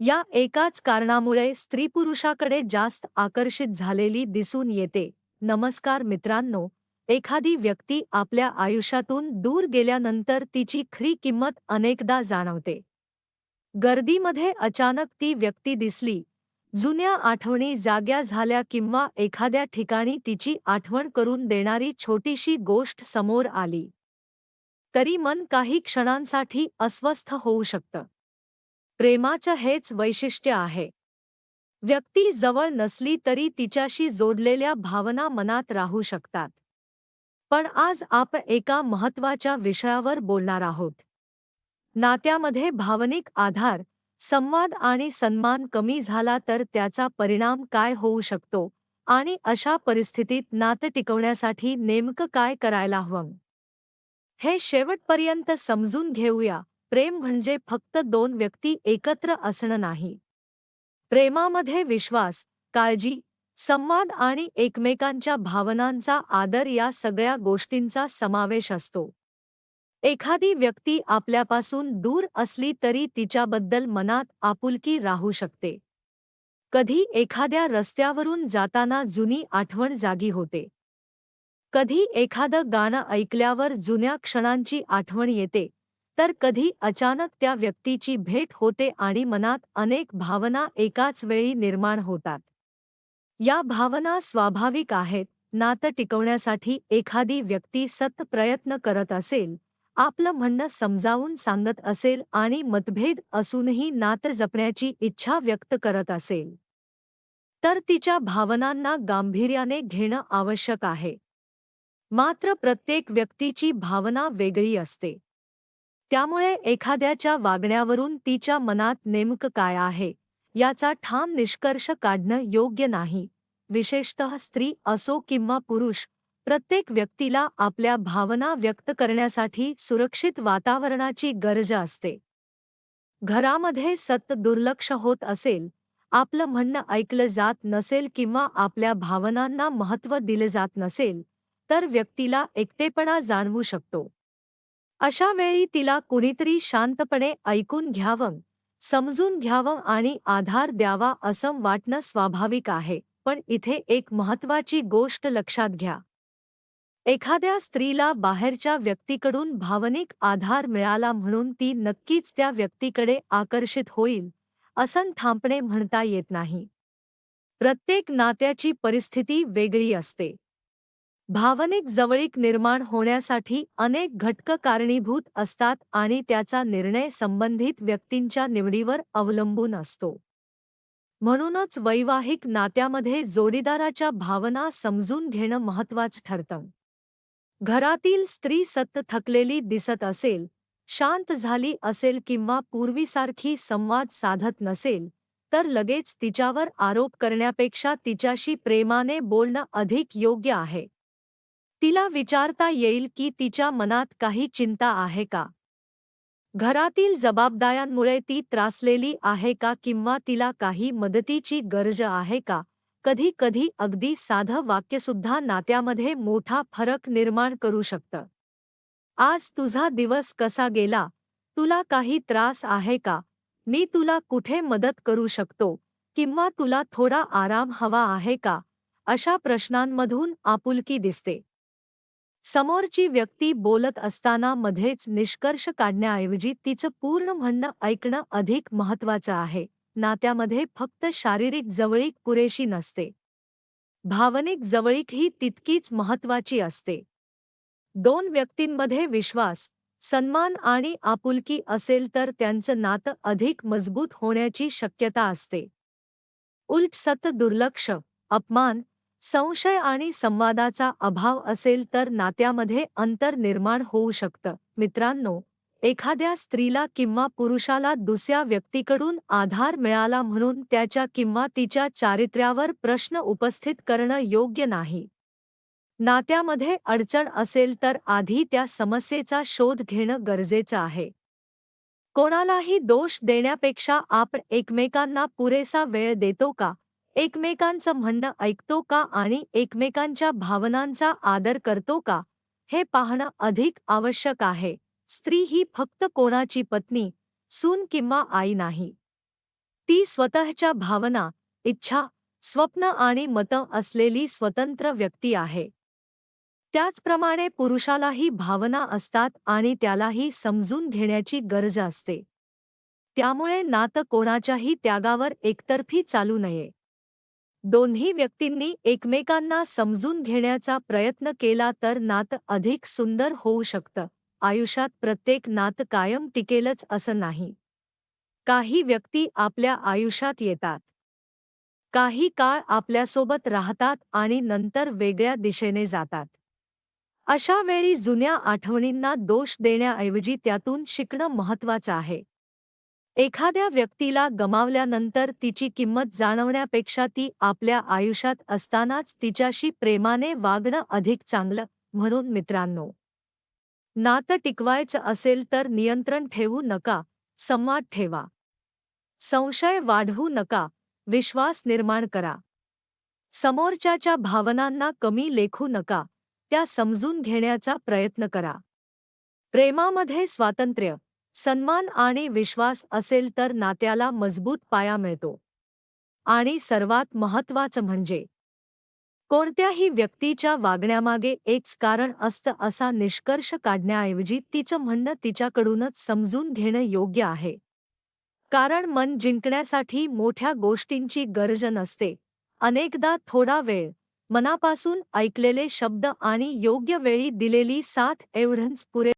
या एकाच कारणामुळे स्त्री पुरुषाकडे जास्त आकर्षित झालेली दिसून येते. नमस्कार मित्रांनो, एखादी व्यक्ती आपल्या आयुष्यातून दूर गेल्यानंतर तिची खरी किंमत अनेकदा जाणवते. गर्दीमध्ये अचानक ती व्यक्ती दिसली, जुन्या आठवणी जाग्या झाल्या किंवा एखाद्या ठिकाणी तिची आठवण करून देणारी छोटीशी गोष्ट समोर आली, तरी मन काही क्षणांसाठी अस्वस्थ होऊ शकतं. प्रेमाचं हेच वैशिष्ट्य आहे. व्यक्ती जवळ नसली तरी तिच्याशी जोडलेल्या भावना मनात राहू शकतात. पण आज आपण एका महत्त्वाच्या विषयावर बोलणार आहोत. नात्यामध्ये भावनिक आधार, संवाद आणि सन्मान कमी झाला तर त्याचा परिणाम काय होऊ शकतो आणि अशा परिस्थितीत नातं टिकवण्यासाठी नेमकं काय करायला हवं, हे शेवटपर्यंत समजून घेऊया. प्रेम म्हणजे फक्त दोन व्यक्ती एकत्र असणं नाही. प्रेमामध्ये विश्वास, काळजी, संवाद आणि एकमेकांच्या भावनांचा आदर या सगळ्या गोष्टींचा समावेश असतो. एखादी व्यक्ती आपल्यापासून दूर असली तरी तिच्याबद्दल मनात आपुलकी राहू शकते. कधी एखाद्या रस्त्यावरून जाताना जुनी आठवण जागी होते. कधी एखादं गाणं ऐकल्यावर जुन्या क्षणांची आठवण येते, तर कधी अचानक त्या व्यक्तीची भेट होते आणि मनात अनेक भावना एकाच वेळी निर्माण होतात. या भावना स्वाभाविक आहेत. नातं टिकवण्यासाठी एखादी व्यक्ती सतत प्रयत्न करत असेल, आपलं म्हणणं समजावून सांगत असेल आणि मतभेद असूनही नातं जपण्याची इच्छा व्यक्त करत असेल, तर तिच्या भावनांना गांभीर्याने घेणं आवश्यक आहे. मात्र प्रत्येक व्यक्तीची भावना वेगळी असते. त्यामुळे एखाद्याच्या वागण्यावरून तिच्या मनात नेमकं काय आहे, याचा ठाम निष्कर्ष काढणं योग्य नाही. विशेषतः स्त्री असो किंवा पुरुष, प्रत्येक व्यक्तीला आपल्या भावना व्यक्त करण्यासाठी सुरक्षित वातावरणाची गरज असते. घरामध्ये सतत दुर्लक्ष होत असेल, आपलं म्हणणं ऐकलं जात नसेल किंवा आपल्या भावनांना महत्त्व दिले जात नसेल, तर व्यक्तीला एकटेपणा जाणवू शकतो. अशा वेळी तिला कुणीतरी शांतपणे ऐकून घ्यावं, समजून घ्यावं आणि आधार द्यावा असं वाटणं स्वाभाविक आहे. पण इथे एक महत्त्वाची गोष्ट लक्षात घ्या. एखाद्या स्त्रीला बाहेरच्या व्यक्तीकडून भावनिक आधार मिळाला म्हणून ती नक्कीच त्या व्यक्तीकडे आकर्षित होईल, असं ठामपणे म्हणता येत नाही. प्रत्येक नात्याची परिस्थिती वेगळी असते. भावनिक जवळीक निर्माण होण्यासाठी अनेक घटक कारणीभूत असतात आणि त्याचा निर्णय संबंधित व्यक्तींच्या निवडीवर अवलंबून असतो. म्हणूनच वैवाहिक नात्यामध्ये जोडीदाराच्या भावना समजून घेणं महत्त्वाचं ठरतं. घरातील स्त्री सतत थकलेली दिसत असेल, शांत झाली असेल किंवा पूर्वीसारखी संवाद साधत नसेल, तर लगेच तिच्यावर आरोप करण्यापेक्षा तिच्याशी प्रेमाने बोलणं अधिक योग्य आहे. तिला विचारता येईल की तिच्या मनात काही चिंता आहे का? घरातील जबाबदाऱ्यांमुळे ती त्रासलेली आहे का किंवा तिला काही मदतीची गरज आहे का? कधी कधी अगदी साधं वाक्यसुद्धा नात्यामध्ये मोठा फरक निर्माण करू शकतं. आज तुझा दिवस कसा गेला? तुला काही त्रास आहे का? मी तुला कुठे मदत करू शकतो? किंवा तुला थोडा आराम हवा आहे का? अशा प्रश्नांमधून आपुलकी दिसते. समोरची व्यक्ती बोलत असताना मध्येच निष्कर्ष काढण्याऐवजी तिचं पूर्ण म्हणणं ऐकणं अधिक महत्त्वाचं आहे. नात्यामध्ये फक्त शारीरिक जवळीक पुरेशी नसते. भावनिक जवळीक ही तितकीच महत्त्वाची असते. दोन व्यक्तींमध्ये विश्वास, सन्मान आणि आपुलकी असेल तर त्यांचं नातं अधिक मजबूत होण्याची शक्यता असते. उलट सतत दुर्लक्ष, अपमान, संशय आणि संवादाचा अभाव असेल तर नात्यामध्ये अंतर निर्माण होऊ शकतं. मित्रांनो, एखाद्या स्त्रीला किंवा पुरुषाला दुसऱ्या व्यक्तीकडून आधार मिळाला म्हणून त्याच्या किंवा तिच्या चारित्र्यावर प्रश्न उपस्थित करणं योग्य नाही. नात्यामध्ये अडचण असेल तर आधी त्या समस्येचा शोध घेणं गरजेचं आहे. कोणालाही दोष देण्यापेक्षा आपण एकमेकांना पुरेसा वेळ देतो का, एकमेकांचं म्हणणं ऐकतो का आणि एकमेकांच्या भावनांचा आदर करतो का, हे पाहणं अधिक आवश्यक आहे. स्त्री ही फक्त कोणाची पत्नी, सून किंवा आई नाही. ती स्वतःच्या भावना, इच्छा, स्वप्न आणि मतं असलेली स्वतंत्र व्यक्ती आहे. त्याचप्रमाणे पुरुषालाही भावना असतात आणि त्यालाही समजून घेण्याची गरज असते. त्यामुळे नातं कोणाच्याही त्यागावर एकतर्फी चालू नये. दोन्ही व्यक्तींनी एकमेकांना समजून घेण्याचा प्रयत्न केला तर नातं अधिक सुंदर होऊ शकतं. आयुष्यात प्रत्येक नातं कायम टिकेलच असं नाही. काही व्यक्ती आपल्या आयुष्यात येतात, काही काळ आपल्यासोबत राहतात आणि नंतर वेगळ्या दिशेने जातात. अशा वेळी जुन्या आठवणींना दोष देण्याऐवजी त्यातून शिकणं महत्त्वाचं आहे. एखाद्या व्यक्तीला गमावल्यानंतर तिची किंमत जाणवण्यापेक्षा ती आपल्या आयुष्यात असतानाच तिच्याशी प्रेमाने वागणं अधिक चांगलं. म्हणून मित्रांनो, नातं टिकवायचं असेल तर नियंत्रण ठेवू नका, संवाद ठेवा. संशय वाढवू नका, विश्वास निर्माण करा. समोरच्याच्या भावनांना कमी लेखू नका, त्या समजून घेण्याचा प्रयत्न करा. प्रेमामध्ये स्वातंत्र्य, सन्मान आणि विश्वास असेल तर नात्याला मजबूत पाया मिळतो. आणि सर्वात महत्त्वाचं म्हणजे कोणत्याही व्यक्तीच्या वागण्यामागे एकच कारण असतं असा निष्कर्ष काढण्याऐवजी तिचं म्हणणं तिच्याकडूनच समजून घेणं योग्य आहे. कारण मन जिंकण्यासाठी मोठ्या गोष्टींची गरज नसते. अनेकदा थोडा वेळ, मनापासून ऐकलेले शब्द आणि योग्य वेळी दिलेली साथ एवढंच पुरे